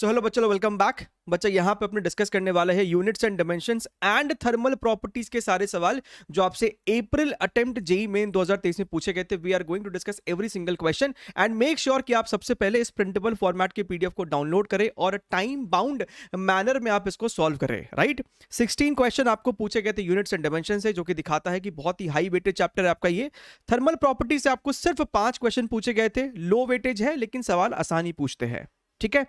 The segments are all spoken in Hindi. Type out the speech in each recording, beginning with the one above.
सो हेलो बच्चों, वेलकम बैक। बच्चा यहाँ पे अपने डिस्कस करने वाले हैं units and dimensions and thermal properties के सारे सवाल जो आपसे अप्रैल अटेम्प्ट जेईई मेन 2023 में पूछे गए थे। We are going to discuss every single question and make sure कि आप सबसे पहले इस प्रिंटेबल फॉर्मेट के पीडीएफ को डाउनलोड करें और टाइम बाउंड मैनर में आप इसको सॉल्व करें। राइट, 16 क्वेश्चन आपको पूछे गए थे यूनिट्स एंड डायमेंशन से, जो कि दिखाता है कि बहुत ही हाई वेटेज चैप्टर है आपका ये। थर्मल प्रॉपर्टी से आपको सिर्फ 5 क्वेश्चन पूछे गए थे, लो वेटेज है लेकिन सवाल आसानी पूछते हैं। ठीक है,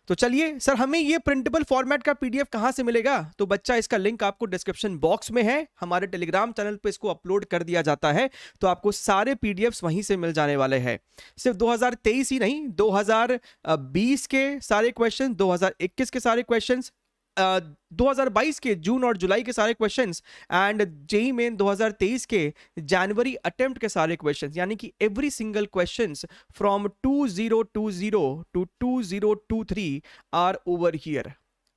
तो चलिए सर, हमें ये प्रिंटेबल फॉर्मेट का पीडीएफ कहां से मिलेगा? तो बच्चा इसका लिंक आपको डिस्क्रिप्शन बॉक्स में है, हमारे टेलीग्राम चैनल पे इसको अपलोड कर दिया जाता है, तो आपको सारे पीडीएफ्स वहीं से मिल जाने वाले हैं। सिर्फ 2023 ही नहीं, 2020 के सारे क्वेश्चन, 2021 के सारे क्वेश्चंस, 2022 के जून और जुलाई के सारे क्वेश्चंस एंड जेईई मेन 2023 के जनवरी अटेम्प्ट के सारे क्वेश्चंस, यानी कि every single questions from 2020 to 2023 are over here.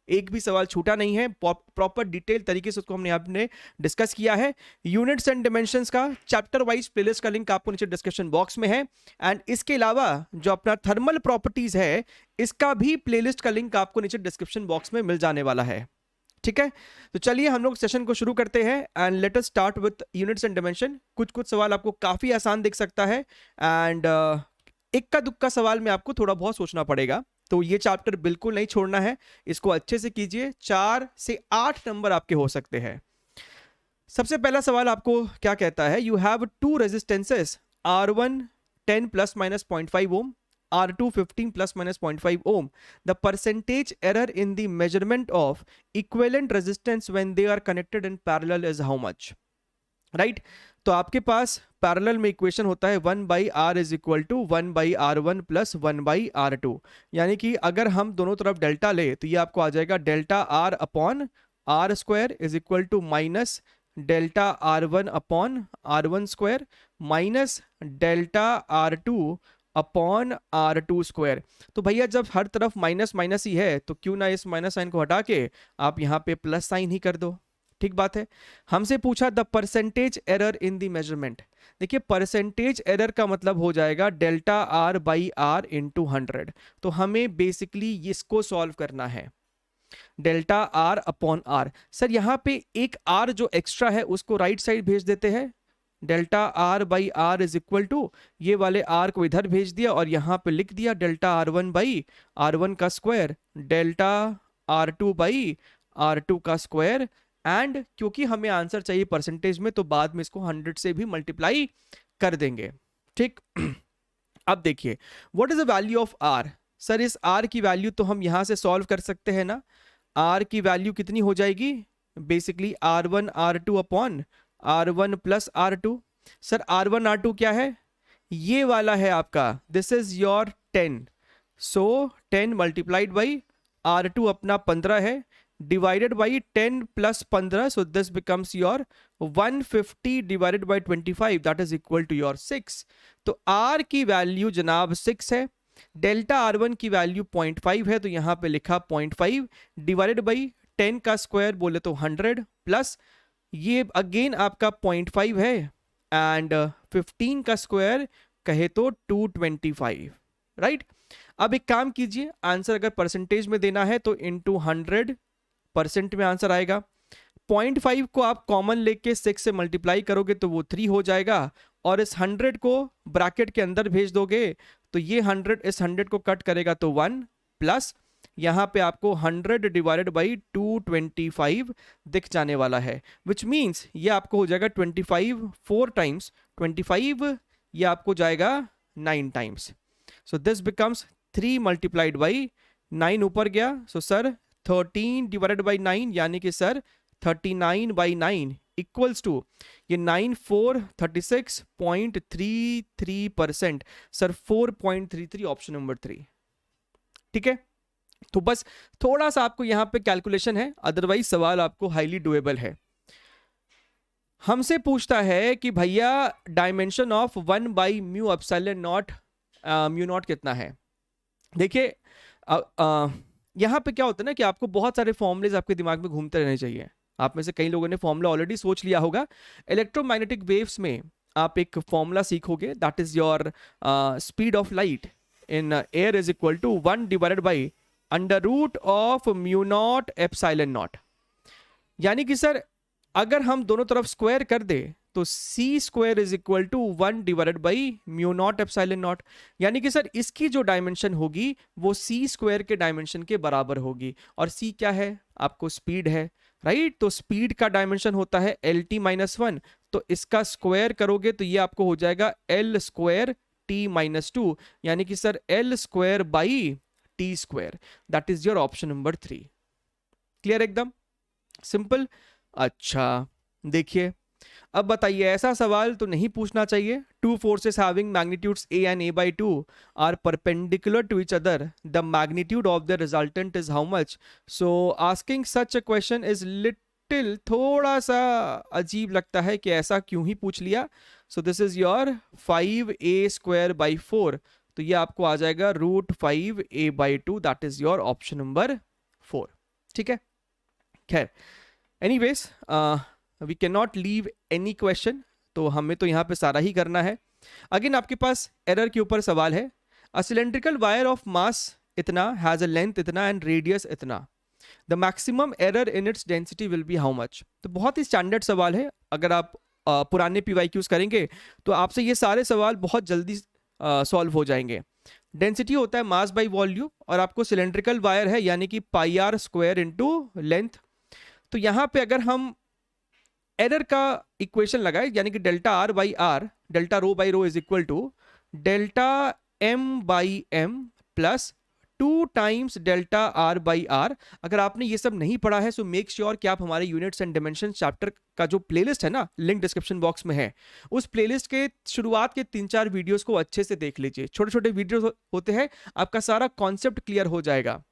एक भी सवाल छूटा नहीं है, प्रॉपर डिटेल तरीके से उसको हमने आपने डिस्कस किया है। यूनिट्स एंड डायमेंशंस का चैप्टर वाइज प्लेलिस्ट का लिंक आपको नीचे डिस्क्रिप्शन बॉक्स में है एंड इसके अलावा जो अपना थर्मल प्रॉपर्टीज है इसका भी प्लेलिस्ट का लिंक आपको नीचे डिस्क्रिप्शन बॉक्स में मिल जाने वाला है। ठीक है, तो चलिए हम लोग सेशन को शुरू करते हैं and let us start with units and dimension. कुछ सवाल आपको काफी आसान दिख सकता है एंड इक्का दुक्का सवाल में आपको थोड़ा बहुत सोचना पड़ेगा, तो ये चैप्टर बिल्कुल नहीं छोड़ना है, इसको अच्छे से कीजिए। 4 से 8 नंबर आपके हो सकते हैं। सबसे पहला सवाल आपको क्या कहता है? You have 2 resistances R1 10 plus minus 0.5 ohm, R2 15 plus minus 0.5 ohm. The percentage error in the measurement of equivalent resistance when they are connected in parallel is how much? Right, तो आपके पास पैरेलल में इक्वेशन होता है 1/r is equal to 1/r1 plus 1/r2, यानी कि अगर हम दोनों तरफ डेल्टा ले तो ये आपको आ जाएगा delta r upon r square is equal to minus delta r1 upon r1 square minus delta r2 upon r2 square. तो भैया जब हर तरफ माइनस माइनस ही है तो क्यों ना इस माइनस साइन को हटा के आप यहाँ पे प्लस साइन ही कर दो। ठीक बात है। हमसे पूछा the percentage error in the measurement. देखिए, परसेंटेज एरर का मतलब हो जाएगा delta r by r into 100। तो हमें बेसिकली इसको सॉल्व करना है, delta r upon r। Sir यहाँ पे एक r जो एक्स्ट्रा है उसको राइट साइड भेज देते हैं, delta r by r is equal to ये वाले r को इधर भेज दिया और यहाँ पे लिख दिया डेल्टा r1 बाई r1 का square delta r2 by r2 का स्क्वायर। एंड क्योंकि हमें आंसर चाहिए परसेंटेज में तो बाद में इसको 100 से भी मल्टीप्लाई कर देंगे। ठीक, अब देखिए what is the value of r। Sir इस r की वैल्यू तो हम यहां से सॉल्व कर सकते हैं ना। r की वैल्यू कितनी हो जाएगी? Basically r1 r2 upon r1 plus r2। Sir r1 r2 क्या है? ये वाला है आपका, this is your 10, so 10 multiplied by r2 अपना 15 है divided by 10 plus 15, so this becomes your 150 divided by 25, that is equal to your 6। तो r की वैल्यू जनाब 6 है, डेल्टा r1 की वैल्यू 0.5 है, तो यहाँ पे लिखा 0.5 डिवाइडेड बाई 10 का स्क्वायर बोले तो 100 प्लस ये अगेन आपका 0.5 है एंड 15 का स्क्वायर कहे तो 225। राइट, अब एक काम कीजिए, आंसर अगर परसेंटेज में देना है तो इंटू 100% में आंसर आएगा। 0.5 को आप कॉमन लेके 6 से मल्टीप्लाई करोगे तो वो 3 हो जाएगा और इस 100 को ब्रैकेट के अंदर भेज दोगे तो ये 100 इस 100 को कट करेगा तो 1 प्लस यहाँ पे आपको 100 डिवाइडेड बाई 225 दिख जाने वाला है, विच मीन्स ये आपको हो जाएगा 25 4 टाइम्स 25, ये आपको जाएगा 9 times. So this becomes 3 multiplied by 9 ऊपर गया, सो सर 13 डिवाइडेड बाई 9 यानी कि सर 39 बाई 9 इक्वल्स टू ये 9 4 36.33%, सर 4.33, ऑप्शन नंबर 3। ठीक है, तो बस थोड़ा सा आपको यहां पे कैलकुलेशन है, अदरवाइज सवाल आपको हाईली डुएबल है। हमसे पूछता है कि भैया dimension of 1 by mu epsilon not mu naught कितना है। देखिए यहाँ पे क्या होता है ना कि आपको बहुत सारे फॉर्मूलेज आपके दिमाग में घूमते रहने चाहिए। आप में से कई लोगों ने फॉर्मूला ऑलरेडी सोच लिया होगा। इलेक्ट्रोमैग्नेटिक वेव्स में आप एक फॉर्मूला सीखोगे, that is your speed of light in air is equal to 1 divided by under root of mu not epsilon not. यानी कि सर अगर हम दोनों तरफ स्क्वायर कर दे तो C square is equal to 1 divided by mu not epsilon not. यानी कि सर इसकी जो डायमेंशन होगी वो सी स्क्वायर के डायमेंशन के बराबर होगी। और सी क्या है? आपको स्पीड है, राइट? तो स्पीड का डायमेंशन होता है एल टी माइनस वन, तो इसका स्क्वायर करोगे तो ये आपको हो जाएगा L square T minus two, यानी कि sir L square by T square. That is your option number 3। Clear? एकदम सिंपल। अच्छा देखिए, अब बताइए, ऐसा सवाल तो नहीं पूछना चाहिए। Two forces having magnitudes a and a by 2 are perpendicular to each other. The magnitude of the resultant is how much? So asking such a question is little, थोड़ा सा अजीब लगता है कि ऐसा क्यों ही पूछ लिया। So this is your 5a square by 4, तो ये आपको आ जाएगा root 5a by 2, that is your option number 4। ठीक है, खैर anyways we can not leave any question, तो हमें तो यहाँ पे सारा ही करना है। अगेन आपके पास एरर के ऊपर सवाल है। A cylindrical wire of mass इतना हैज अ लेंथ इतना एंड रेडियस इतना, the maximum error in its density will be how much. तो बहुत ही स्टैंडर्ड सवाल है। अगर आप पुराने PYQs करेंगे तो आपसे ये सारे सवाल बहुत जल्दी सॉल्व हो जाएंगे। डेंसिटी होता है मास बाई वॉल्यूम, और आपको सिलेंड्रिकल वायर है यानी कि पाई आर स्क्वायर इंटू लेंथ। तो यहाँ पे अगर हम एरर का इक्वेशन लगाए, यानी कि delta R by R, delta rho by rho is equal to delta M by M plus 2 times delta R by R. अगर आपने ये सब नहीं पढ़ा है सो मेक श्योर कि आप हमारे यूनिट्स एंड डायमेंशन चैप्टर का जो प्लेलिस्ट है ना, लिंक डिस्क्रिप्शन बॉक्स में है, उस प्लेलिस्ट के शुरुआत के 3-4 वीडियोस को अच्छे से देख लीजिए। छोटे छोटे वीडियोस होते हैं, आपका सारा कॉन्सेप्ट क्लियर हो जाएगा।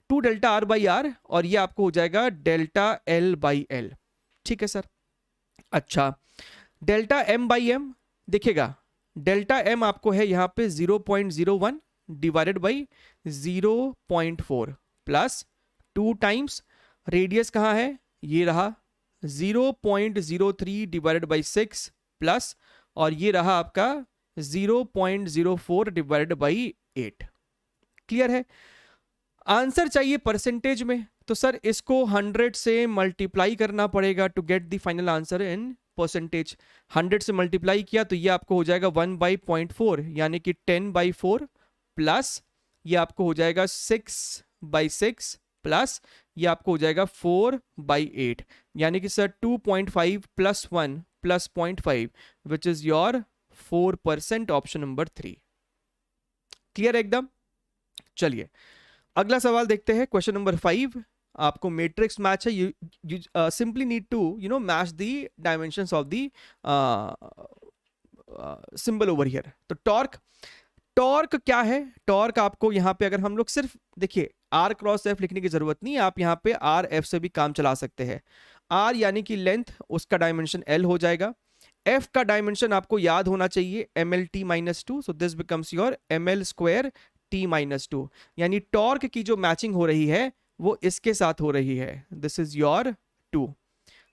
2 डेल्टा आर बाई आर, और ये आपको हो जाएगा डेल्टा एल बाई एल। ठीक है सर। अच्छा, डेल्टा एम बाई एम देखिएगा, डेल्टा एम आपको है यहाँ पे 0.01 divided by 0.4 plus 2 times radius कहाँ है, ये रहा 0.03 डिवाइडेड बाई 6 प्लस, और ये रहा आपका 0.04 डिवाइडेड बाई 8। क्लियर है? आंसर चाहिए परसेंटेज में, तो सर इसको 100 से मल्टीप्लाई करना पड़ेगा to get the final answer in percentage. 100 से मल्टीप्लाई किया तो ये आपको हो जाएगा 1/0.4 यानी कि 10/4 प्लस ये आपको हो जाएगा 6/6 प्लस ये आपको हो जाएगा 4/8, यानी कि sir 2.5 plus 1 plus 0.5 which is your 4%, option number 3। Clear एकदम? चलिए अगला सवाल देखते हैं, क्वेश्चन नंबर 5। आपको मैट्रिक्स मैच है, you simply need to match the dimensions of the symbol over here. तो टॉर्क क्या है? टॉर्क आपको यहाँ पे अगर हम लोग सिर्फ देखिए R क्रॉस F लिखने की जरूरत नहीं है, आप यहाँ पे R F से भी काम चला सकते हैं। R यानी कि लेंथ, उसका डायमेंशन L हो जाएगा। F का डायमेंशन आपको याद होना चाहिए ML_T-2, so this becomes your ML² T-2, यानी टॉर्क की जो मैचिंग हो रही है वो इसके साथ हो रही है। This is your 2।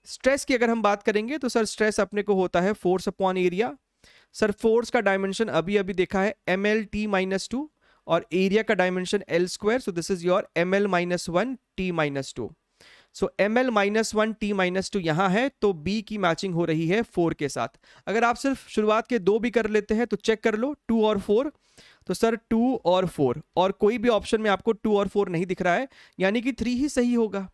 स्ट्रेस की अगर हम बात करेंगे तो सर स्ट्रेस अपने को होता है force upon area. Sir force का डायमेंशन अभी अभी देखा है ML_T-2 और एरिया का dimension L², so this is your ML-1 T-2। So ML-1 T-2 यहाँ है, तो B की मैचिंग हो रही है 4 के साथ। अगर आप सिर्फ शुरुआत के 2 भी कर लेते हैं तो चेक कर लो 2 और 4, तो सर 2 और 4, और कोई भी ऑप्शन में आपको 2 और 4 नहीं दिख रहा है, यानी कि 3 ही सही होगा।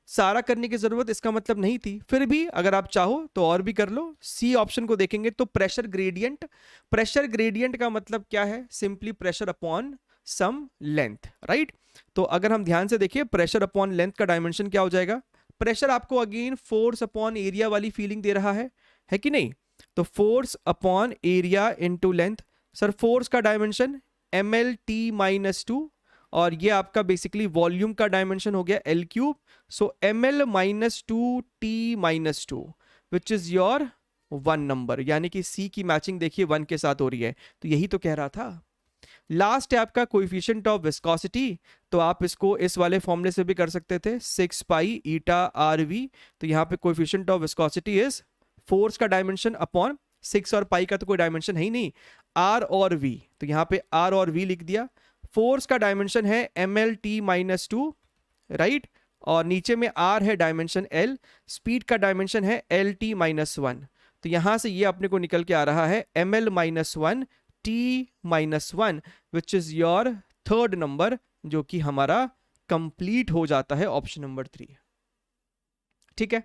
सारा करने की जरूरत इसका मतलब नहीं थी, फिर भी अगर आप चाहो तो और भी कर लो। सी ऑप्शन को देखेंगे तो प्रेशर ग्रेडियंट, प्रेशर ग्रेडियंट का मतलब क्या है? सिंपली प्रेशर अपॉन सम लेंथ, राइट? तो अगर हम ध्यान से देखिए प्रेशर अपॉन लेंथ का डायमेंशन क्या हो जाएगा? प्रेशर आपको अगेन फोर्स अपॉन एरिया वाली फीलिंग दे रहा है कि नहीं? तो force upon area into length. Sir force का डायमेंशन ML_T-2 और ये आपका बेसिकली वॉल्यूम का डायमेंशन हो गया L3, so ML-2 T-2 which is your 1 number, यानी कि सी की मैचिंग देखिए 1 के साथ हो रही है। तो यही तो कह रहा था। लास्ट है आपका कोएफिशिएंट ऑफ विस्कोसिटी, तो आप इसको इस वाले फॉर्मूले से भी कर सकते थे 6 पाई ईटा RV। तो यहाँ पे coefficient of viscosity is force का डायमेंशन अपॉन 6 और पाई का तो कोई डायमेंशन है ही नहीं, R और V, तो यहाँ पे R और V लिख दिया। फोर्स का डायमेंशन है ml_t-2, राइट, और नीचे में r है डायमेंशन l, स्पीड का डायमेंशन है lt-1। तो यहां से ये अपने को निकल के आ रहा है ml-1 t-1 which is your third number, जो कि हमारा कंप्लीट हो जाता है ऑप्शन नंबर 3। ठीक है,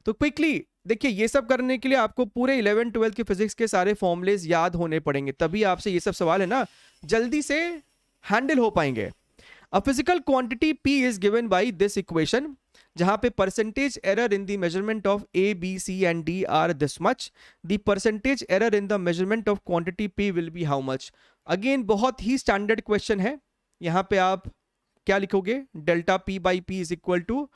तो क्विकली देखिए, ये सब करने के लिए आपको पूरे 11 12 के फिजिक्स के सारे फॉर्मुलेज याद होने पड़ेंगे, तभी आपसे ये सब सवाल है ना जल्दी से हैंडल हो पाएंगे। A physical quantity P is given by this equation, जहां पे percentage error in the measurement of A, B, C and D are this much, the percentage error in the measurement of quantity P will be how much. Again बहुत ही स्टैंडर्ड क्वेश्चन है, यहाँ पे आप क्या लिखोगे, delta P by P is equal to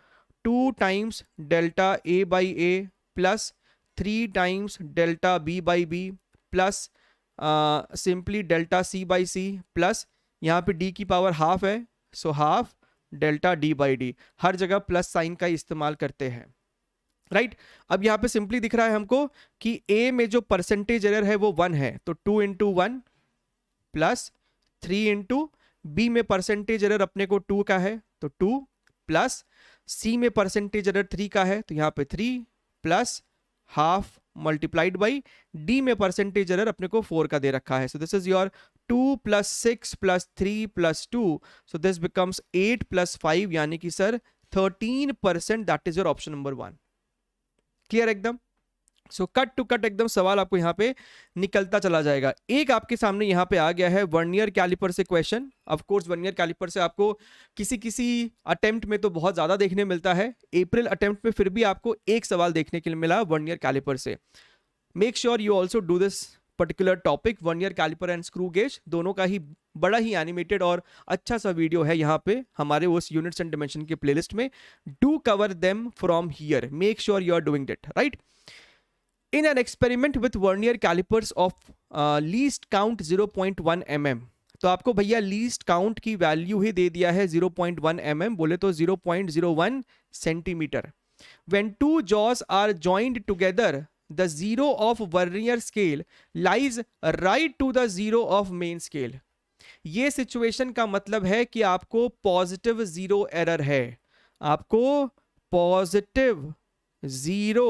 2 times delta A by A plus 3 times delta B by B plus simply delta C by C plus यहाँ पे D की पावर हाफ है, so half delta D by D, हर जगह प्लस साइन का इस्तेमाल करते हैं, राइट। अब यहाँ पे सिंपली दिख रहा है हमको कि A में जो परसेंटेज एरर है वो 1 है, तो 2 इंटू 1 प्लस 3 इंटू B में परसेंटेज एरर अपने को 2 का है, तो 2 प्लस C में परसेंटेज एरर 3 का है, तो यहाँ पे 3 plus half multiplied by D में परसेंटेज एरर अपने को 4 का दे रखा है, so this is your 2 plus 6 plus 3 plus 2, so this becomes 8 plus 5, यानी कि sir 13%, that is your option number 1। Clear एकदम? सो कट टू कट एकदम सवाल आपको यहाँ पे निकलता चला जाएगा। एक आपके सामने यहाँ पे आ गया है वर्नियर कैलिपर से question. Of course vernier caliper से आपको किसी अटेम्प्ट में तो बहुत ज्यादा देखने मिलता है, अप्रैल अटेम्प्ट में फिर भी आपको एक सवाल देखने के लिए मिला वर्नियर कैलिपर से। Make sure you also do this particular topic, vernier caliper and screw gauge, दोनों का ही बड़ा ही एनिमेटेड और अच्छा सा वीडियो है यहाँ पे हमारे उस यूनिट्स एंड डायमेंशन के प्लेलिस्ट में। Do cover them from here, make sure you are doing it, right. In an experiment with vernier calipers of least count 0.1 mm, तो आपको भैया लीस्ट काउंट की वैल्यू ही दे दिया है 0.1 mm, बोले तो 0.01 centimetre. When two jaws are joined together, the zero of vernier scale lies right to the zero of main scale। ये सिचुएशन का मतलब है कि आपको पॉजिटिव जीरो एरर है, आपको पॉजिटिव जीरो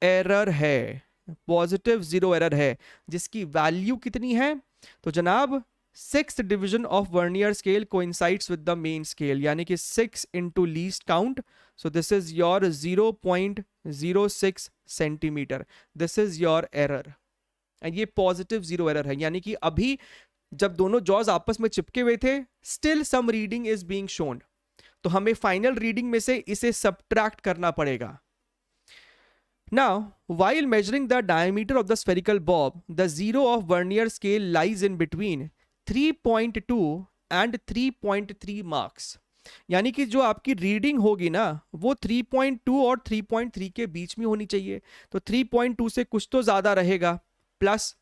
एरर है, पॉजिटिव जीरो एरर है, जिसकी वैल्यू कितनी है, तो जनाब 6th division of vernier scale coincides with the main scale, यानी कि 6 into least count, so this is your 0.06 centimetre, this is your error. And ये पॉजिटिव जीरो एरर है, यानी कि अभी जब दोनों जॉज आपस में चिपके हुए थे, still some reading is being shown, तो हमें फाइनल रीडिंग में से इसे सबट्रैक्ट करना पड़ेगा। Now, while measuring the diameter of the spherical bob, the zero of vernier scale lies in between 3.2 and 3.3 marks। यानी कि जो आपकी रीडिंग होगी ना वो 3.2 और 3.3 के बीच में होनी चाहिए, तो 3.2 से कुछ तो ज्यादा रहेगा, plus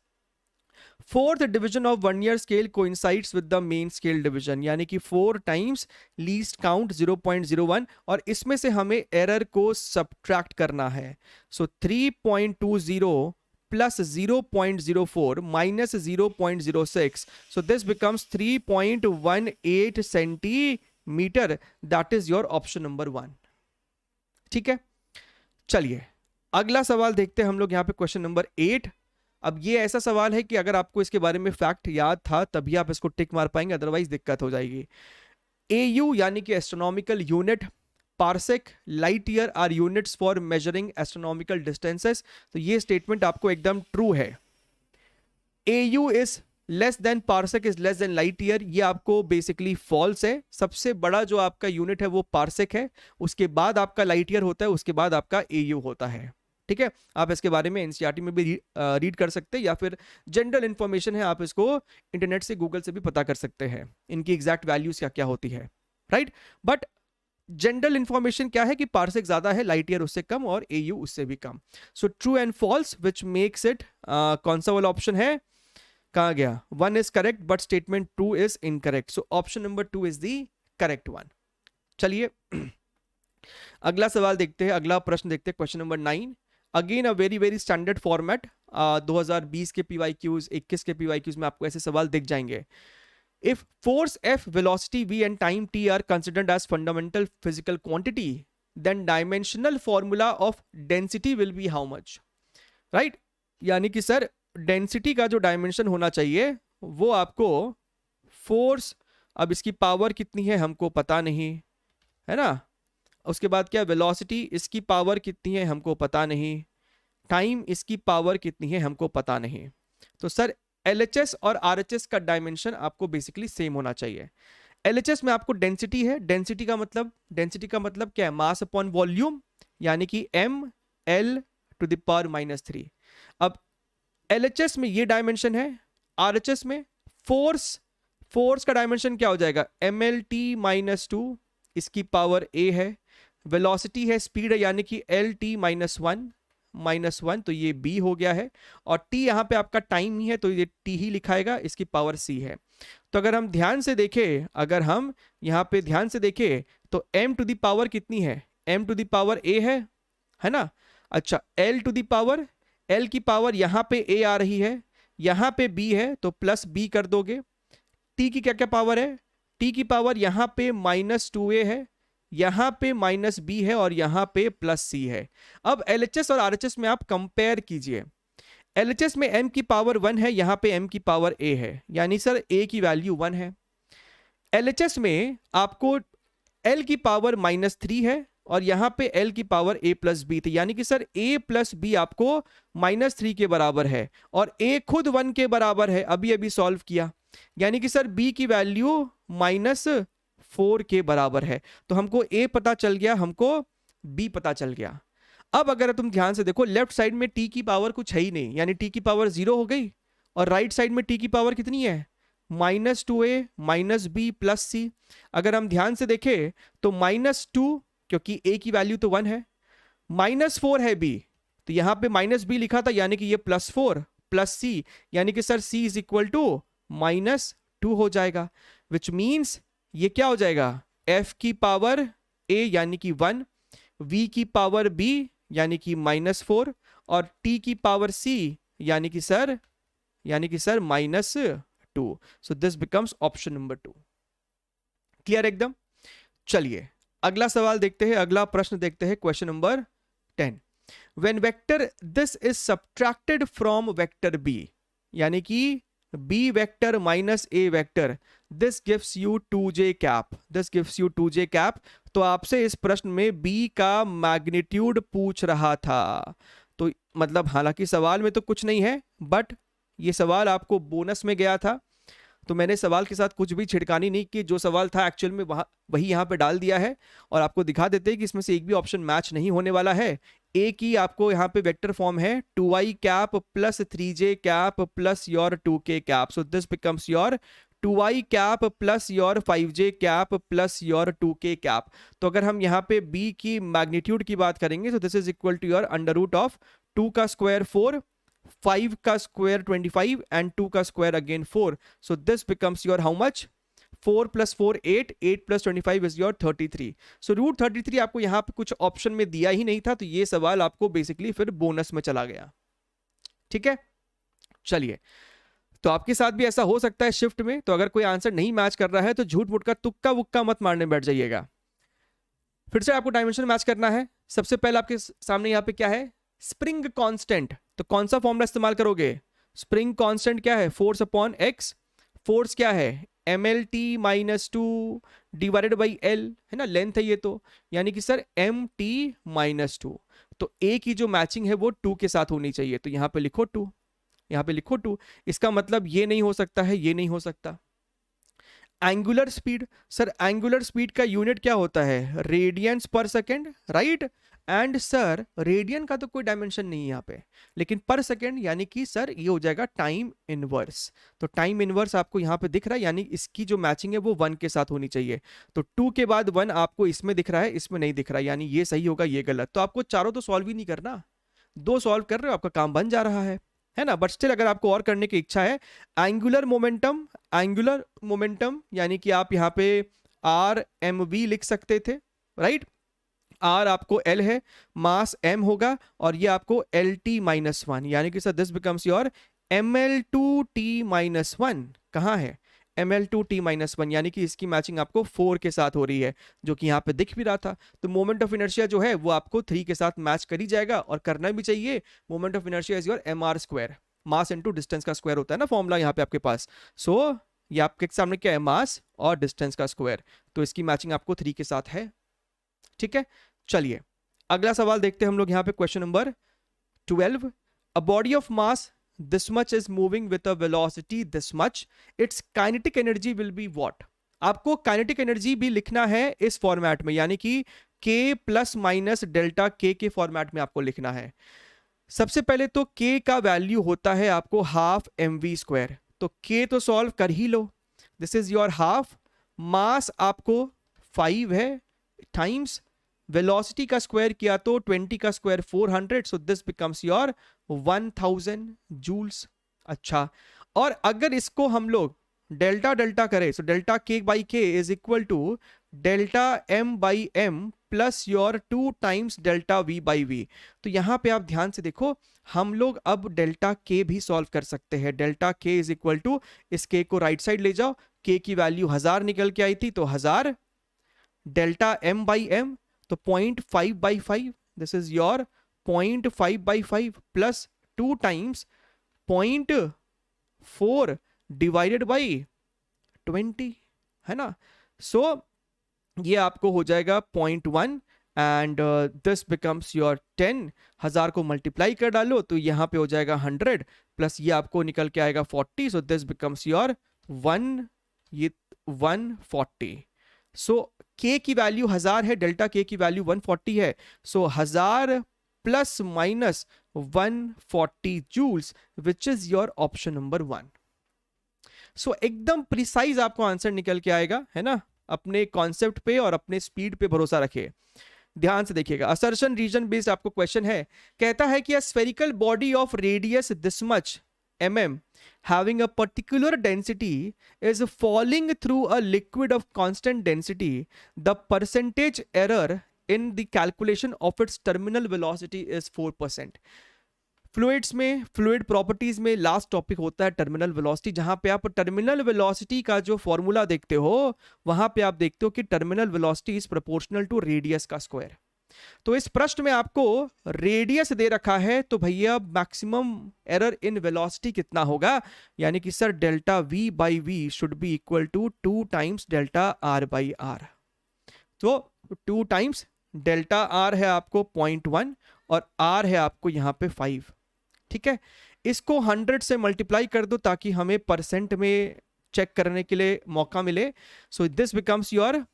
4th division of vernier scale coincides with the main scale division, यानी कि 4 टाइम्स लीस्ट काउंट 0.01, और इसमें से हमें एरर को सबट्रैक्ट करना है, सो 3.20 plus 0.04 minus 0.06, so this becomes 3.18 centimetre, that is your option number 1। ठीक है, चलिए अगला सवाल देखते हैं हम लोग यहाँ पे, क्वेश्चन नंबर 8। अब ये ऐसा सवाल है कि अगर आपको इसके बारे में फैक्ट याद था तभी आप इसको टिक मार पाएंगे, अदरवाइज दिक्कत हो जाएगी। AU यानी कि astronomical unit, parsec, light year are units for measuring astronomical distances, तो ये स्टेटमेंट आपको एकदम ट्रू है। AU is less than parsec is less than light year, ये आपको बेसिकली फॉल्स है। सबसे बड़ा जो आपका यूनिट है वो पार्सेक है, उसके बाद आपका लाइट ईयर होता है, उसके बाद आपका AU होता है। ठीक है, आप इसके बारे में एनसीईआरटी में भी रीड कर सकते हैं, या फिर जनरल इंफॉर्मेशन है, आप इसको इंटरनेट से गूगल से भी पता कर सकते हैं इनकी एग्जैक्ट वैल्यूज क्या क्या होती है, राइट। बट जनरल इंफॉर्मेशन क्या है कि पार्सेक ज्यादा है, लाइट ईयर उससे कम और AU उससे भी कम। So true and false which makes it, कौन सा वाला ऑप्शन है, कहाँ गया, 1 is correct but statement 2 is incorrect, so option number 2 is the correct one. चलिए अगला सवाल देखते हैं, अगला प्रश्न देखते हैं, question number 9। Again a very standard format, 2020 के PYQs, 21 के PYQs में आपको ऐसे सवाल दिख जाएंगे। If force F, velocity V and time T are considered as fundamental physical quantity, then dimensional formula of density will be how much? Right यानी कि सर डेंसिटी का जो डायमेंशन होना चाहिए वो आपको फोर्स, अब इसकी पावर कितनी है हमको पता नहीं है ना, उसके बाद क्या वेलोसिटी, इसकी पावर कितनी है हमको पता नहीं, टाइम इसकी पावर कितनी है हमको पता नहीं। तो सर LHS और RHS का डायमेंशन आपको बेसिकली सेम होना चाहिए। LHS में आपको डेंसिटी है, डेंसिटी का मतलब क्या है, मास अपॉन वॉल्यूम, यानी कि ml टू द पावर -3। अब LHS में ये डायमेंशन है, RHS में फोर्स का डायमेंशन क्या हो जाएगा, mlt -2, इसकी पावर a है, वेलोसिटी है, स्पीड है, यानी कि lt -1, तो ये b हो गया है, और t यहां पे आपका टाइम ही है तो ये t ही लिखाएगा, इसकी पावर c है। तो अगर हम ध्यान से देखें, अगर हम यहां पे ध्यान से देखें तो m टू द पावर कितनी है, m to the power a है ना। अच्छा l to the power, l की पावर यहां पे a आ रही है, यहां पे b है तो प्लस b कर दोगे। t की क्या क्या पावर है, t की पावर यहां पे -2a है, यहां पे -b है और यहां पे +c है। अब LHS और RHS में आप कंपेयर कीजिए, LHS में m की पावर 1 है, यहां पे m की पावर a है, यानी सर a की वैल्यू 1 है। LHS में आपको l की पावर -3 है और यहां पे l की पावर a + b थी, यानी कि सर a + b आपको -3 के बराबर है और a खुद 1 के बराबर है, अभी सॉल्व किया, यानी कि सर b की वैल्यू -4 के बराबर है। तो हमको a पता चल गया, हमको b पता चल गया। अब अगर तुम ध्यान से देखो, लेफ्ट साइड में t की पावर कुछ है ही नहीं, यानी t की पावर 0 हो गई, और राइट साइड में t की पावर कितनी है, -2a -b + c। अगर हम ध्यान से देखें तो -2, क्योंकि a की वैल्यू तो 1 है, -4 है b, तो यहां पे -b लिखा था, यानी कि ये +4 + c, यानी कि सर c = -2 हो जाएगा, विच मीन्स ये क्या हो जाएगा, f की पावर a यानी कि 1, v की पावर b यानी कि -4, और t की पावर c यानी कि sir -2। So this becomes option number 2। Clear एकदम। चलिए अगला सवाल देखते हैं, अगला प्रश्न देखते हैं, question number 10। When vector this is subtracted from vector b, यानी कि b vector minus a vector, this gives you 2j cap. तो आपसे इस प्रश्न में b का मैग्नीट्यूड पूछ रहा था, तो मतलब हालांकि सवाल में तो कुछ नहीं है, बट ये सवाल आपको बोनस में गया था, तो मैंने सवाल के साथ कुछ भी छिड़कानी नहीं की, जो सवाल था एक्चुअल में वही यहाँ पे डाल दिया है, और आपको दिखा देते हैं कि इसमें से एक भी ऑप्शन मैच नहीं होने वाला है। ए की आपको यहाँ पे वेक्टर फॉर्म है 2i cap plus 3j cap plus your 2k cap, so this becomes your 2i cap plus your 5j cap plus your 2k cap. तो अगर हम यहाँ पे b की मैग्नीट्यूड की बात करेंगे तो this is equal to your √2 का स्क्वायर 4, 5 का स्क्वायर 25 एंड 2 का square again 4, so this becomes your how much, 4 + 4 8, 8 + 25 is your 33। सो √33 आपको यहाँ पे कुछ ऑप्शन में दिया ही नहीं था, तो ये सवाल आपको बेसिकली फिर बोनस में चला गया। ठीक है, चलिए, तो आपके साथ भी ऐसा हो सकता है शिफ्ट में, तो अगर कोई आंसर नहीं मैच कर रहा है तो झूठ मूठ का तुक्का वुक्का मत मारने बैठ जाइएगा। फिर से आपको डायमेंशन मैच करना है। सबसे पहले आपके सामने यहाँ पे क्या है, स्प्रिंग कांस्टेंट, तो कौन सा फॉर्मूला इस्तेमाल करोगे, स्प्रिंग कांस्टेंट क्या है, फोर्स अपॉन एक्स, फोर्स क्या है mlt -2 डिवाइडेड बाई l, है ना, लेंथ है ये, तो यानी कि सर mt -2, तो a की जो मैचिंग है वो 2 के साथ होनी चाहिए, तो यहाँ पे लिखो 2, यहाँ पे लिखो 2, इसका मतलब ये नहीं हो सकता है, ये नहीं हो सकता। Angular speed, sir angular speed का यूनिट क्या होता है, रेडियंस पर second, right, and sir radian का तो कोई डायमेंशन नहीं है यहाँ पे, लेकिन पर सेकेंड यानी कि सर ये हो जाएगा टाइम इनवर्स, तो टाइम इनवर्स आपको यहाँ पे दिख रहा है, यानी इसकी जो मैचिंग है वो 1 के साथ होनी चाहिए, तो 2 के बाद 1 आपको इसमें दिख रहा है, इसमें नहीं दिख रहा है, यानी ये सही होगा ये गलत। तो आपको चारों तो सॉल्व ही नहीं करना, 2 सॉल्व कर रहे हो, आपका काम बन जा रहा है ना, बट स्टिल अगर आपको और करने की इच्छा है, एंगुलर मोमेंटम यानी कि आप यहाँ पे RMV लिख सकते थे, राइट, R आपको L है, मास M होगा, और ये आपको LT -1, यानी कि sir this becomes your ML2T -1, कहाँ है ml2t-1, यानी कि इसकी मैचिंग आपको 4 के साथ हो रही है, जो कि यहाँ पे दिख भी रहा था। तो मोमेंट ऑफ इनर्शिया जो है वो आपको 3 के साथ मैच कर ही जाएगा, और करना भी चाहिए। Moment of inertia is your mr², mass into distance का स्क्वायर होता है ना फॉर्मूला यहाँ पे आपके पास। सो ये आपके सामने क्या है, मास और डिस्टेंस का स्क्वायर, तो इसकी मैचिंग आपको 3 के साथ है। ठीक है, चलिए अगला सवाल देखते हैं हम लोग यहाँ पे, question number 12। A body of mass this much is moving with a velocity this much, its kinetic energy will be what? आपको काइनेटिक एनर्जी भी लिखना है इस फॉर्मेट में, यानी कि k plus minus delta k के फॉर्मेट में आपको लिखना है। सबसे पहले तो k का वैल्यू होता है आपको हाफ mv², तो k तो सॉल्व कर ही लो। दिस इज योर हाफ, मास आपको 5 है, टाइम्स वेलोसिटी का स्क्वायर किया तो 20 का square 400, so this becomes your 1000 joules. अच्छा, और अगर इसको हम लोग डेल्टा डेल्टा करें, so delta K by K is equal to delta M by M plus your 2 times delta V by V. तो यहां पे आप ध्यान से देखो, हम लोग अब डेल्टा के भी सॉल्व कर सकते हैं। डेल्टा के इज इक्वल टू, इस के को राइट साइड ले जाओ, के की वैल्यू 1000 निकल के आई थी, तो 1000 डेल्टा एम बाई एम, तो 0.5/5, this is your 0.5/5 plus 2 times 0.4 divided by 20, है ना। सो ये आपको हो जाएगा 0.1 एंड दिस बिकम्स योर 10। 1000 को मल्टीप्लाई कर डालो तो यहाँ पे हो जाएगा 100, प्लस ये आपको निकल के आएगा 40, so this becomes your 140। So k की वैल्यू 1000 है, डेल्टा k की वैल्यू 140 है, so 1000 plus minus 140 joules, which is your option number 1। So एकदम प्रिसाइज आपको आंसर निकल के आएगा, है ना। अपने कॉन्सेप्ट पे और अपने स्पीड पे भरोसा रखिए, ध्यान से देखिएगा। असर्शन रीजन बेस्ड आपको क्वेश्चन है, कहता है कि a spherical body of radius this much mm having a particular density is falling through a liquid of constant density, the percentage error in the calculation of its terminal velocity is 4%। Fluids में, फ्लूइड प्रॉपर्टीज में लास्ट टॉपिक होता है टर्मिनल वेलोसिटी, जहां पे आप टर्मिनल वेलोसिटी का जो फॉर्मूला देखते हो, वहां पे आप देखते हो कि terminal velocity is proportional to radius का स्क्वायर। तो इस प्रश्न में आपको रेडियस दे रखा है, तो भैया मैक्सिमम एरर इन वेलोसिटी कितना होगा, यानी कि sir delta v by V should be equal to 2 times delta r by R. तो 2 टाइम्स डेल्टा r है आपको 0.1 और r है आपको यहां पे 5। ठीक है, इसको 100 से मल्टीप्लाई कर दो ताकि हमें परसेंट में चेक करने के लिए मौका मिले। सो this becomes your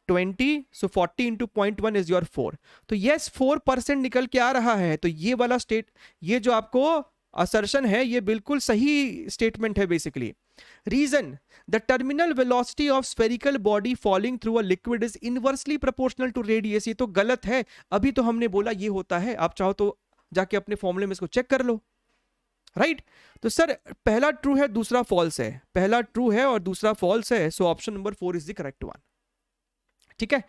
20, so 40 into 0.1 is your 4। तो यस 4% निकल के आ रहा है। तो ये वाला स्टेट, ये जो आपको असर्शन है, ये बिल्कुल सही स्टेटमेंट है basically. Reason, the terminal velocity of spherical body falling through a liquid is inversely proportional to radius. ये तो गलत है, अभी तो हमने बोला ये होता है, आप चाहो तो जाके अपने फॉर्मूले में इसको चेक कर लो, राइट। तो सर पहला ट्रू है, दूसरा फॉल्स है, पहला ट्रू है और दूसरा फॉल्स है, सो option number 4 is the correct one. ठीक है,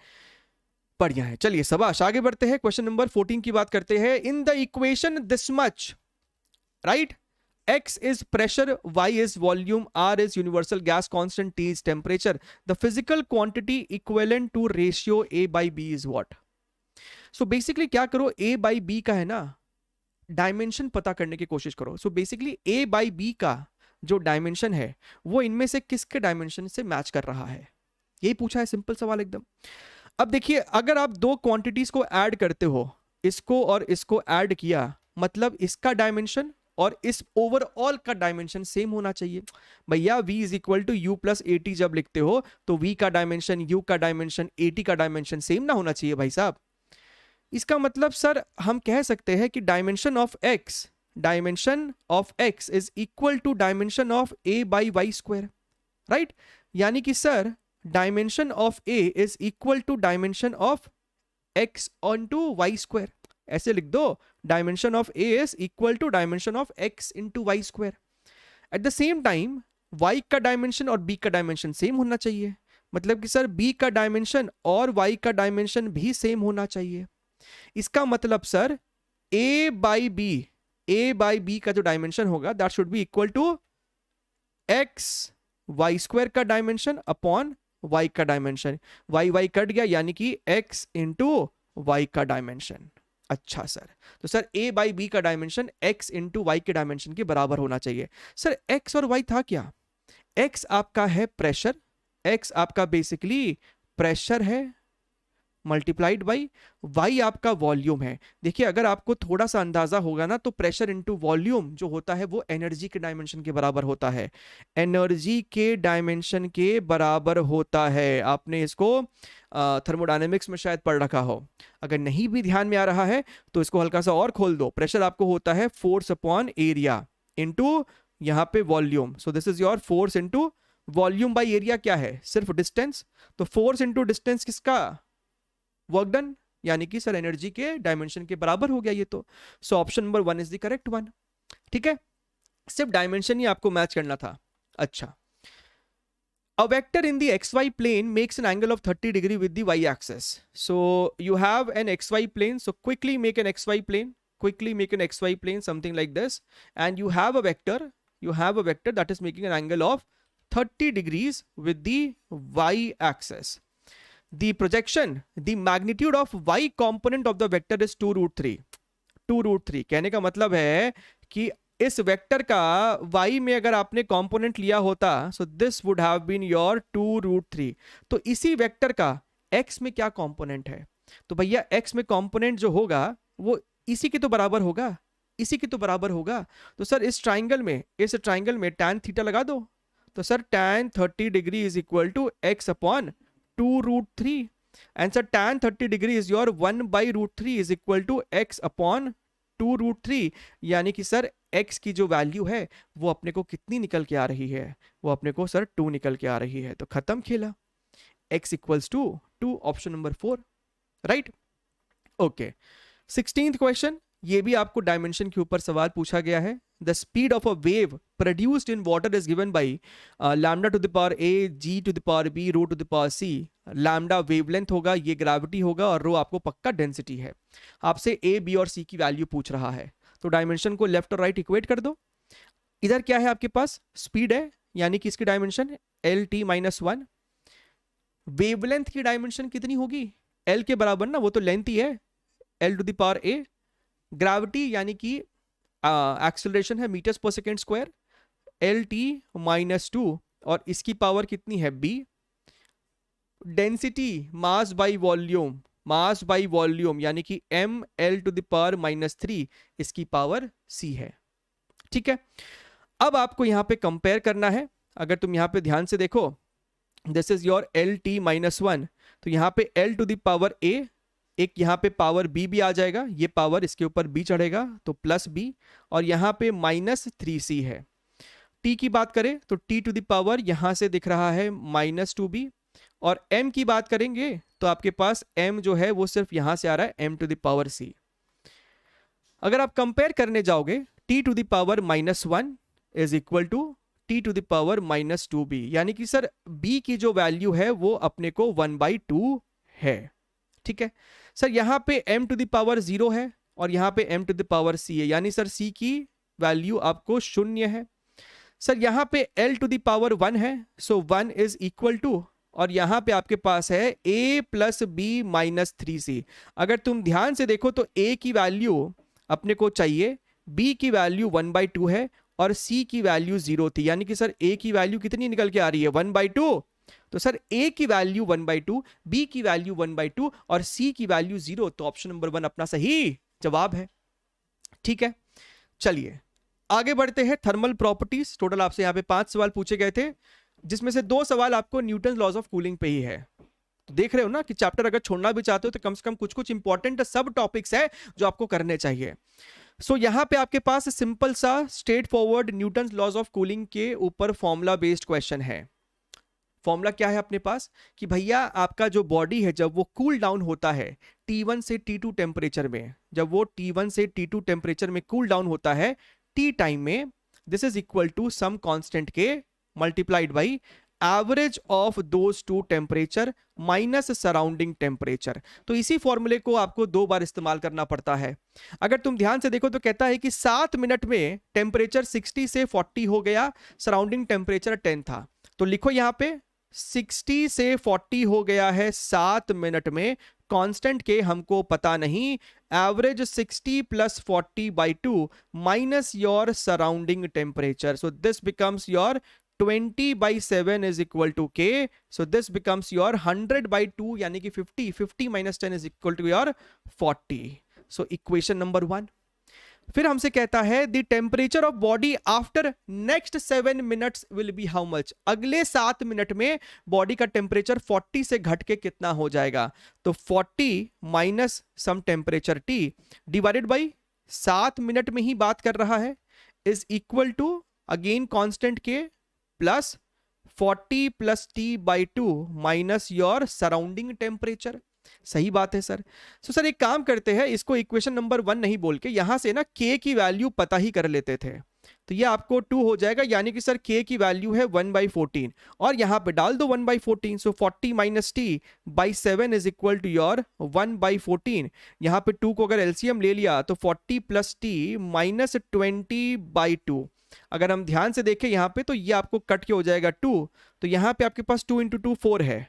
बढ़िया है। चलिए शाबाश, आगे बढ़ते हैं, क्वेश्चन नंबर 14 की बात करते हैं। In the equation this much, right, x is pressure, y is volume, r is universal gas constant, t is temperature, the physical quantity equivalent to ratio a by b is what? So basically क्या करो, a by b का है ना डायमेंशन पता करने की कोशिश करो। So basically a by b का जो डायमेंशन है वो इनमें से किसके डायमेंशन से मैच कर रहा है, यही पूछा है, सिंपल सवाल एकदम। अब देखिए, अगर आप दो क्वांटिटीज को ऐड करते हो, इसको और इसको ऐड किया, मतलब इसका डायमेंशन और इस ओवरऑल का डायमेंशन सेम होना चाहिए। भैया v is equal to U plus A T जब लिखते हो तो v का डायमेंशन, u का डायमेंशन, at का डायमेंशन सेम ना होना चाहिए भाई साहब। इसका मतलब सर हम कह सकते हैं कि dimension of x is equal to dimension of a by Y square, right. यानी कि sir dimension of a is equal to dimension of x on to Y square, ऐसे लिख दो, dimension of a is equal to dimension of x into Y square. At the same time y का डायमेंशन और b का डायमेंशन सेम होना चाहिए, मतलब कि सर b का डायमेंशन और y का डायमेंशन भी सेम होना चाहिए। इसका मतलब सर a बाई बी का जो डायमेंशन होगा that should be equal to x Y square का डायमेंशन अपॉन वाई का डायमेंशन, वाई वाई कट गया यानी कि एक्स इंटू वाई का डायमेंशन। अच्छा सर, तो सर ए बाई बी का डायमेंशन एक्स इंटू वाई के डायमेंशन के बराबर होना चाहिए। सर एक्स और वाई था क्या? एक्स आपका है प्रेशर, एक्स आपका बेसिकली प्रेशर है मल्टीप्लाइड बाई वाई आपका वॉल्यूम है। देखिए अगर आपको थोड़ा सा अंदाजा होगा ना तो प्रेशर इनटू वॉल्यूम जो होता है वो एनर्जी के डायमेंशन के बराबर होता है, एनर्जी के डायमेंशन के बराबर होता है। आपने इसको थर्मोडायनेमिक्स में शायद पढ़ रखा हो, अगर नहीं भी ध्यान में आ रहा है तो इसको हल्का सा और खोल दो। प्रेशर आपको होता है फोर्स अपॉन एरिया इनटू यहाँ पे volume, so this is your force into volume by area क्या है? सिर्फ डिस्टेंस। तो फोर्स इनटू डिस्टेंस किसका? वर्क डन, यानी कि सर एनर्जी के डायमेंशन के बराबर हो गया ये तो। सो option number 1 is the correct one. ठीक है, सिर्फ डायमेंशन ही आपको मैच करना था। अच्छा, a vector in the xy plane makes an angle of 30 degree with the y axis. So you have an xy plane, so quickly make an xy plane, quickly make an xy plane, something like this, and you have a vector that is making an angle of 30 degrees with the y axis. The projection, the magnitude of y component of the vector is 2 root 3. 2 root 3 कहने का मतलब है कि इस वेक्टर का y में अगर आपने कंपोनेंट लिया होता so this would have been your 2 root 3। तो इसी वेक्टर का x में क्या कंपोनेंट है? तो भैया x में कंपोनेंट जो होगा वो इसी के तो बराबर होगा, इसी के तो बराबर होगा। तो सर इस ट्राइंगल में tan थीटा लगा दो, तो sir tan 30 degree is equal to x upon 2 root 3, and sir tan 30 degree is your 1 by root 3 is equal to x upon 2 root 3, यानी कि सर x की जो वैल्यू है वो अपने को कितनी निकल के आ रही है? वो अपने को सर 2 निकल के आ रही है। तो खत्म खेला, x equals to 2, option number 4, right. Okay, 16th question, ये भी आपको डायमेंशन के ऊपर सवाल पूछा गया है। The speed of a wave produced in water is given by lambda to the power a, g to the power b, rho to the power c। Lambda wavelength होगा, ये ग्रेविटी होगा, और रो आपको पक्का डेंसिटी है। आपसे a, b और c की वैल्यू पूछ रहा है, तो डायमेंशन को लेफ्ट और राइट इक्वेट कर दो। इधर क्या है आपके पास? स्पीड है, यानी कि इसकी डायमेंशन lt माइनस 1। वेवलेंथ की डायमेंशन कितनी होगी? l के बराबर ना, वो तो लेंथ ही है, l to the power a। Gravity यानी कि एक्सेलरेशन है मीटर्स पर सेकेंड स्क्वायर, lt माइनस 2, और इसकी पावर कितनी है? b। Density mass by volume, mass by volume यानी कि m l to the power minus 3, इसकी पावर c है। ठीक है, अब आपको यहां पे कंपेयर करना है। अगर तुम यहां पे ध्यान से देखो, this is your lt minus 1, तो यहां पे l to the power a, एक यहां पे पावर b भी आ जाएगा, ये पावर इसके ऊपर b चढ़ेगा तो प्लस b, और यहां पे माइनस 3c है। t की बात करें तो t टू द पावर यहां से दिख रहा है माइनस 2b, और m की बात करेंगे तो आपके पास m जो है वो सिर्फ यहां से आ रहा है m to the power c। अगर आप कंपेयर करने जाओगे, t to the power minus 1 is equal to t to the power minus 2b, यानी कि सर b की जो वैल्यू है वो अपने को 1/2 है। ठीक है सर, यहां पे m टू द पावर 0 है और यहां पे m to the power c है, यानी सर c की वैल्यू आपको 0 है। सर यहां पे l टू द पावर 1 है, सो 1 इज इक्वल टू, और यहां पे आपके पास है a plus B minus 3c। अगर तुम ध्यान से देखो तो a की वैल्यू अपने को चाहिए, b की वैल्यू 1/2 है और c की वैल्यू 0 थी, यानी कि सर a की वैल्यू कितनी निकल के आ रही है? 1/2। तो सर a की वैल्यू 1/2, b की वैल्यू 1/2 और c की वैल्यू 0, तो ऑप्शन नंबर 1 अपना सही जवाब है। ठीक है, चलिए आगे बढ़ते हैं। थर्मल प्रॉपर्टीज, टोटल आपसे यहां पे 5 सवाल पूछे गए थे, जिसमें से 2 सवाल आपको न्यूटन लॉज ऑफ कूलिंग पे ही है। तो देख रहे हो ना कि चैप्टर अगर छोड़ना भी चाहते हो तो कम से कम कुछ कुछ इंपॉर्टेंट सब टॉपिक्स है जो आपको करने चाहिए। सो यहां पे आपके पास सिंपल सा straightforward Newton laws of cooling के ऊपर फॉर्मूला बेस्ड क्वेश्चन है। फॉर्मूला क्या है अपने पास कि भैया आपका जो बॉडी है जब वो कूल डाउन होता है T1 से T2 टेम्परेचर में, जब वो T1 से T2 टेम्परेचर में कूल डाउन होता है T टाइम में, this is equal to some constant के multiplied by average of those two temperature minus surrounding temperature. तो इसी फॉर्मूले को आपको 2 बार इस्तेमाल करना पड़ता है। अगर तुम ध्यान से देखो तो कहता है कि 7 मिनट में टेम्परेचर 60 से 40 हो गया, सराउंडिंग टेम्परेचर 10 था। तो लिखो यहां पे 60 से 40 हो गया है 7 मिनट में, कांस्टेंट के हमको पता नहीं, average 60 plus 40 by 2 minus your surrounding temperature, so this becomes your 20 by 7 is equal to K. So this becomes your 100 by 2 यानी कि 50. 50 minus 10 is equal to your 40. So equation number 1. फिर हमसे कहता है the temperature of body after next 7 minutes will be how much. अगले 7 मिनट में बॉडी का टेम्परेचर 40 से घट के कितना हो जाएगा, तो 40 minus some temperature T divided by 7 minute में ही बात कर रहा है, is equal to again constant के plus 40 plus T by 2 minus your surrounding temperature. सही बात है सर। सो सर एक काम करते हैं, इसको इक्वेशन नंबर 1 नहीं बोल के यहां से ना k की वैल्यू पता ही कर लेते थे, तो ये आपको 2 हो जाएगा, यानी कि सर k की वैल्यू है 1/14 और यहां पे डाल दो 1/14, so 40 minus T by 7 is equal to your 1/14। यहां पे 2 को अगर एलसीएम ले लिया तो 40 प्लस टी माइनस 20/2। अगर हम ध्यान से देखें यहां पे तो ये आपको कट के हो जाएगा 2, तो यहां पे आपके पास 2 इंटू 2 4 है,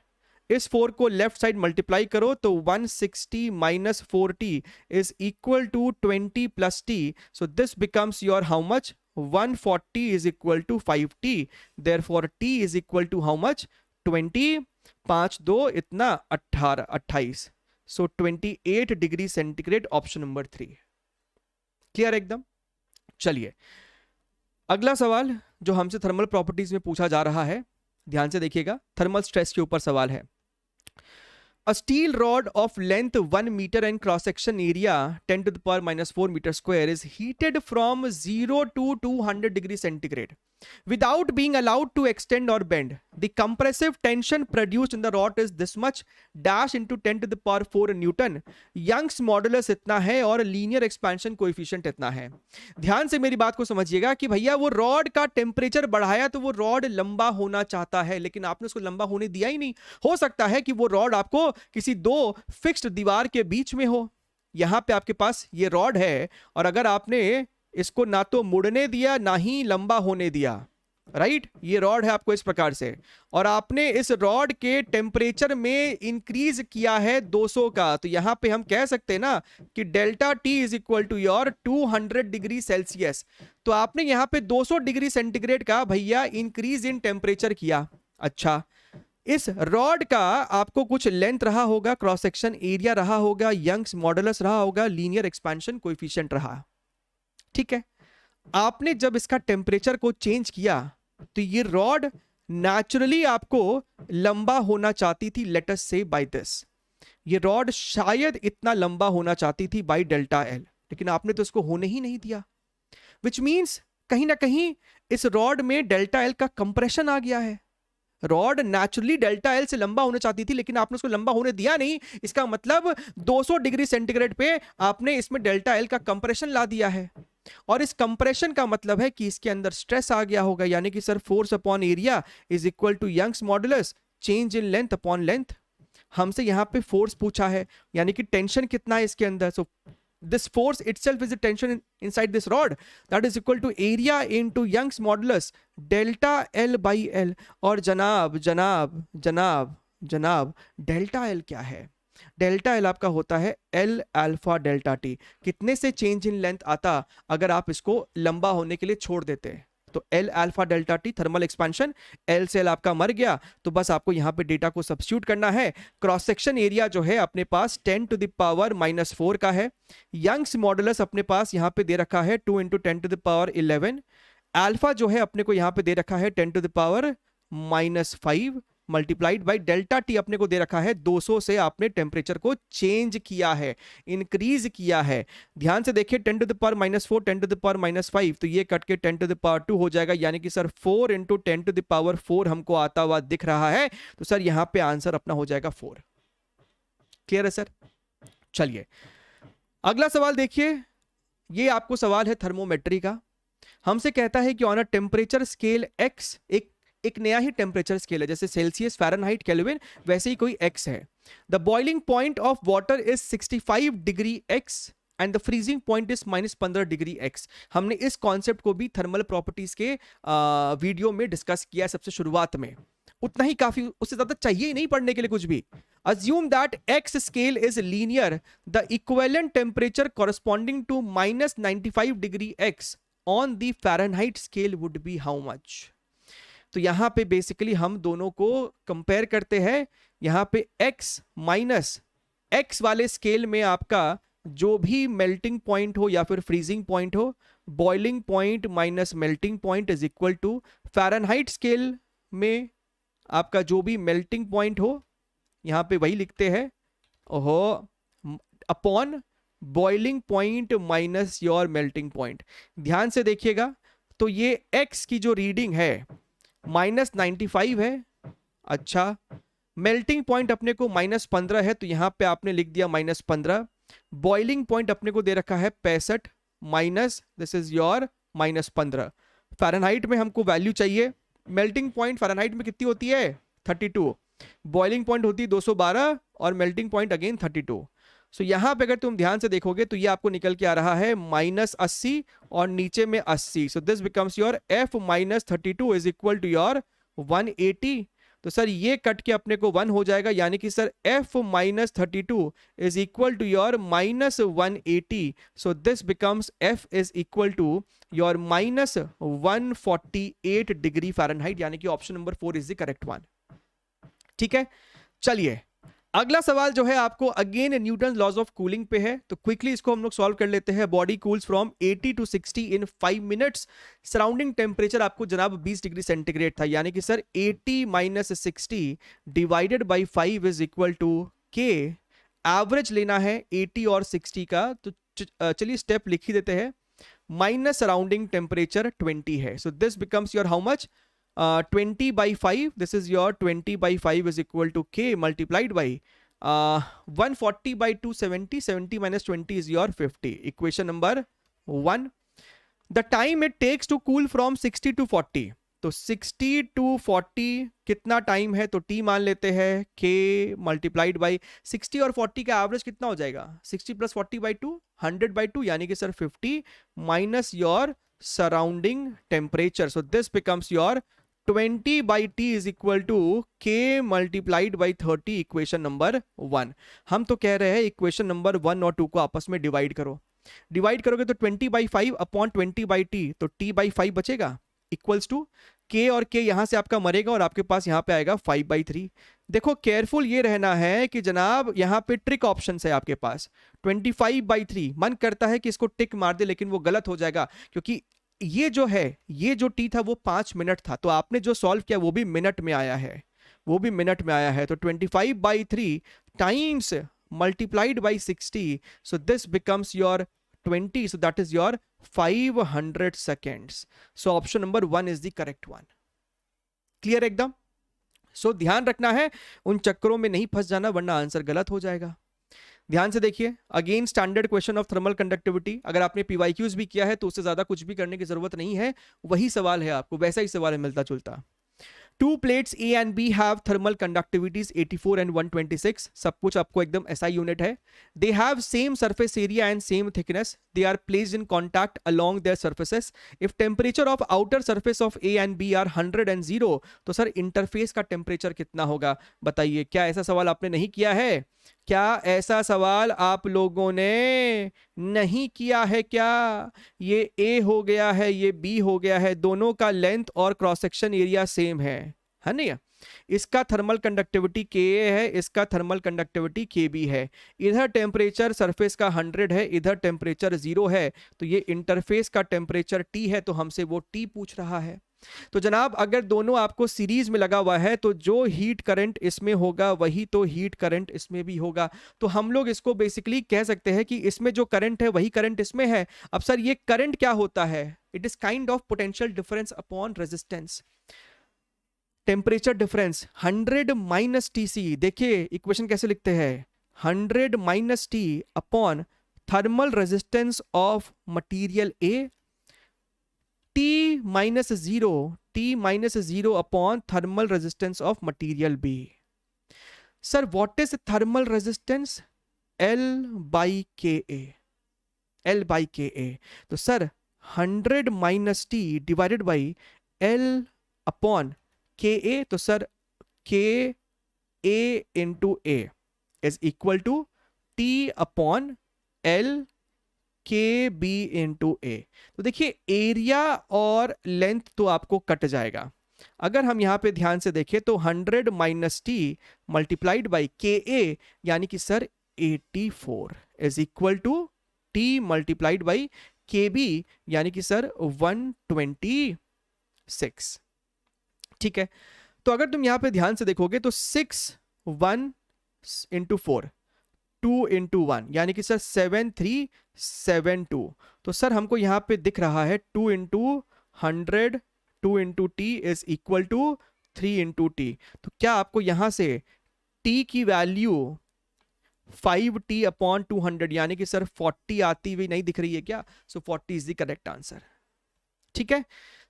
इस 4 को लेफ्ट साइड मल्टीप्लाई करो तो 160 minus 4t is equal to 20 plus T, so this becomes your how much 140 is equal to 5t, therefore t is equal to how much 20, 5 2 इतना 18 28, so 28 degree centigrade, option number 3। Clear एकदम। चलिए अगला सवाल जो हमसे थर्मल प्रॉपर्टीज में पूछा जा रहा है, ध्यान से देखिएगा, थर्मल स्ट्रेस के ऊपर सवाल है। A steel rod of length 1 meter and cross section area 10 to the power minus 4 meter square is heated from 0 to 200 degree centigrade without being allowed to extend or bend. The compressive tension produced in the rod is this much dash into 10 to the power 4 Newton. Young's modulus इतना है और लीनियर एक्सपेंशन कोएफिशिएंट इतना है। ध्यान से मेरी बात को समझिएगा कि भैया वो रॉड का टेम्परेचर बढ़ाया तो वो रॉड लंबा होना चाहता है, लेकिन आपने उसको लंबा होने दिया ही नहीं। हो सकता है कि वो रॉड आपको किसी 2 फिक्स्ड दीवार के बीच में हो। यहां पे आपके पास ये रॉड है और अगर आपने इसको ना तो मुड़ने दिया ना ही लंबा होने दिया, राइट, ये रॉड है आपको इस प्रकार से, और आपने इस रॉड के टेम्परेचर में इंक्रीज किया है 200 का, तो यहां पे हम कह सकते हैं ना कि delta T is equal to your 200 degree Celsius. तो आपने यहां पे 200 डिग्री सेंटीग्रेड का भैया इंक्रीज इन टेम्परेचर किया। अच्छा, इस रॉड का आपको कुछ लेंथ रहा होगा, क्रॉस सेक्शन एरिया रहा होगा, यंग्स मॉडुलस रहा होगा, लीनियर एक्सपेंशन कोएफिशिएंट रहा, ठीक है। आपने जब इसका टेम्परेचर को चेंज किया तो ये रॉड नेचुरली आपको लंबा होना चाहती थी, लेट अस से बाय दिस, ये रॉड शायद इतना लंबा होना चाहती थी बाय डेल्टा एल, लेकिन आपने तो इसको होने ही नहीं दिया, विच मींस कहीं ना कहीं इस रॉड में डेल्टा एल का कंप्रेशन आ गया है। रॉड नेचुरली डेल्टा एल से लंबा होना चाहती थी लेकिन आपने उसको लंबा होने दिया नहीं, इसका मतलब 200 डिग्री सेंटीग्रेड पे आपने इसमें डेल्टा एल का कंप्रेशन ला दिया है, और इस कंप्रेशन का मतलब है कि इसके अंदर स्ट्रेस आ गया होगा, यानी कि sir force upon area is equal to Young's modulus change in length upon length. हमसे यहां पे फोर्स पूछा है, यानी कि टेंशन कितना है इसके अंदर, सो this force itself is the tension inside this rod, that is equal to area into Young's modulus delta L by L। और जनाब जनाब जनाब जनाब डेल्टा एल क्या है? डेल्टा एल आपका होता है एल अल्फा डेल्टा टी। कितने से चेंज इन लेंथ आता अगर आप इसको लंबा होने के लिए छोड़ देते? तो L alpha delta T thermal expansion, L से एल आपका मर गया, तो बस आपको यहां पे डेटा को सब्स्टिट्यूट करना है। क्रॉस सेक्शन एरिया जो है अपने पास 10 टू द पावर माइनस 4 का है, यंग्स मॉडुलस अपने पास यहां पे दे रखा है 2 into 10 to the power 11, alpha जो है अपने को यहां पे दे रखा है 10 to the power minus 5 multiplied by delta T अपने को दे रखा है 200 से आपने टेम्परेचर को चेंज किया है, इंक्रीज किया है। ध्यान से देखिए 10 to the power minus 4 10 to the power minus 5, तो ये कट के 10 टू द पावर 2 हो जाएगा, यानी कि sir 4 into 10 to the power 4 हमको आता हुआ दिख रहा है, तो सर यहां पे आंसर अपना हो जाएगा 4। क्लियर है सर? चलिए अगला सवाल देखिए, ये आपको सवाल है थर्मोमेट्री का। हमसे कहता है कि on a temperature scale x, एक नया ही टेम्परेचर स्केल है, जैसे सेल्सियस, फ़ारेनहाइट, केल्विन, वैसे ही कोई एक्स है। The boiling point of water is 65 degree x and the freezing point is -15 degree x. हमने इस कॉन्सेप्ट को भी थर्मल प्रॉपर्टीज के वीडियो में डिस्कस किया सबसे शुरुआत में। उतना ही काफी, उससे ज्यादा चाहिए ही नहीं पढ़ने के लिए कुछ भी। Assume that x scale is linear, the equivalent temperature corresponding to -95 degree x on the Fahrenheit scale would be how much? तो यहां पे बेसिकली हम दोनों को कंपेयर करते हैं। यहां पे x माइनस x वाले स्केल में आपका जो भी मेल्टिंग पॉइंट हो या फिर फ्रीजिंग पॉइंट हो, boiling point minus melting point is equal to Fahrenheit scale में आपका जो भी मेल्टिंग पॉइंट हो, यहां पे वही लिखते हैं, ओहो, upon boiling point minus your melting point. ध्यान से देखिएगा, तो ये x की जो रीडिंग है -95 है। अच्छा, मेल्टिंग पॉइंट अपने को -15 है, तो यहां पे आपने लिख दिया -15। बॉइलिंग पॉइंट अपने को दे रखा है 65 minus this is your -15। Fahrenheit में हमको वैल्यू चाहिए। मेल्टिंग पॉइंट फ़ारेनहाइट में कितनी होती है? 32। बॉइलिंग पॉइंट होती है 212 और मेल्टिंग पॉइंट अगेन 32। सो यहां पे अगर तुम ध्यान से देखोगे तो ये आपको निकल के आ रहा है -80 और नीचे में 80। So this becomes your f -32 is equal to your 180। तो सर ये कट के अपने को 1 हो जाएगा, यानी कि sir f -32 is equal to your -180। So this becomes f is equal to your -148 degree Fahrenheit, यानी कि option number 4 is the correct one. ठीक है, चलिए अगला सवाल जो है आपको again Newton laws of cooling पे है, तो क्विकली इसको हम लोग सॉल्व कर लेते हैं। Body cools from 80 to 60 in 5 minutes. Surrounding temperature आपको जनाब 20 डिग्री सेंटीग्रेड था, यानी कि sir 80 minus 60 divided by 5 is equal to K. Average लेना है 80 और 60 का, तो चलिए स्टेप लिख ही देते हैं। माइनस सराउंडिंग टेम्परेचर 20 है, सो this becomes your how much? 20 by 5, this is your 20 by 5 is equal to k multiplied by 140 by 270, 70 minus 20 is your 50. Equation number 1. The time it takes to cool from 60 to 40. तो 60 to 40 कितना टाइम है? तो t मान लेते हैं k मल्टीप्लाइड बाई 60 और 40 का एवरेज कितना हो जाएगा? 60 प्लस 40 बाई 2, 100 बाई 2, यानी कि sir 50 minus your surrounding temperature. So this becomes your 20 by t is equal to k multiplied by 30, equation number 1। हम तो कह रहे हैं इक्वेशन नंबर 1 और 2 को आपस में डिवाइड करो। डिवाइड करोगे तो 20 by 5 अपॉन 20 by t, तो t by 5 बचेगा इक्वल्स टू k, और k यहां से आपका मरेगा और आपके पास यहां पे आएगा 5 by 3। देखो केयरफुल ये रहना है कि जनाब यहां पे ट्रिक ऑप्शन है आपके पास। 25 by 3 मन करता है कि इसको टिक मार दे, लेकिन वो गलत हो जाएगा, क्योंकि ये जो है, ये जो टी था वो 5 मिनट था, तो आपने जो सॉल्व किया वो भी मिनट में आया है, वो भी मिनट में आया है। तो 25 by 3 times multiplied by 60, so this becomes your 20, so that is your 500 seconds. So option number 1 is the correct one. Clear एकदम? सो ध्यान रखना है, उन चक्करों में नहीं फंस जाना, वरना आंसर गलत हो जाएगा। ध्यान से देखिए, again standard question of thermal conductivity. अगर आपने पीवाईक्यूज भी किया है तो उससे ज्यादा कुछ भी करने की जरूरत नहीं है, वही सवाल है, आपको वैसा ही सवाल है, मिलता जुलता। Two plates A and B have thermal conductivities 84 and 126. सब कुछ आपको एकदम SI यूनिट है। They have same surface area and same thickness. They are placed in contact along their surfaces. If temperature of outer surface of A and B are 100 and 0, तो सर इंटरफेस का टेम्परेचर कितना होगा? बताइए, क्या ऐसा सवाल आपने नहीं किया है? क्या ऐसा सवाल आप लोगों ने नहीं किया है क्या? ये A हो गया है, ये B हो गया है, दोनों का लेंथ और क्रॉस सेक्शन एरिया सेम है नहीं? इसका थर्मल कंडक्टिविटी Ka है, इसका थर्मल कंडक्टिविटी Kb है। इधर टेम्परेचर सरफेस का 100 है, इधर टेम्परेचर 0 है, तो ये इंटरफेस का टेम्परेचर T है, तो हमसे वो T पूछ रहा है। तो जनाब अगर दोनों आपको सीरीज में लगा हुआ है तो जो हीट करंट इसमें होगा वही तो हीट करंट इसमें भी होगा। तो हम लोग इसको बेसिकली कह सकते हैं कि इसमें जो करंट है वही करंट इसमें है। अब सर ये करंट क्या होता है? It is kind of potential difference upon resistance. Temperature difference 100 minus TC, देखिए इक्वेशन कैसे लिखते हैं, 100 minus T upon thermal resistance of material A, T minus 0 upon thermal resistance of material B. Sir, what is thermal resistance? L by Ka. L by K A. तो sir 100 minus T divided by L upon K A, तो sir K A into A is equal to T upon L K B into A. तो देखिए एरिया और लेंथ तो आपको कट जाएगा। अगर हम यहां पे ध्यान से देखें तो 100 minus T multiplied by K A यानी कि sir 84 is equal to T multiplied by K B यानी कि सर 126। ठीक है, तो अगर तुम यहां पे ध्यान से देखोगे तो 6 1 इंटू 4 2 इंटू 1 यानी कि सर 7372। तो सर हमको यहां पे दिख रहा है 2 into 100 2 into T is equal to 3 into T. तो क्या आपको यहां से टी की वैल्यू 5t अपॉन 200 यानी कि सर 40 आती हुई नहीं दिख रही है क्या? सो 40 इज द करेक्ट आंसर। ठीक है,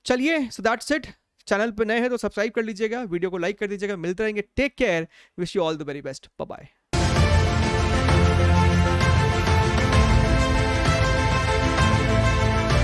चलिए, सो दैट्स इट। चैनल पे नए हैं तो सब्सक्राइब कर लीजिएगा, वीडियो को लाइक कर दीजिएगा। मिलते रहेंगे, take care, wish you all the very best, bye bye.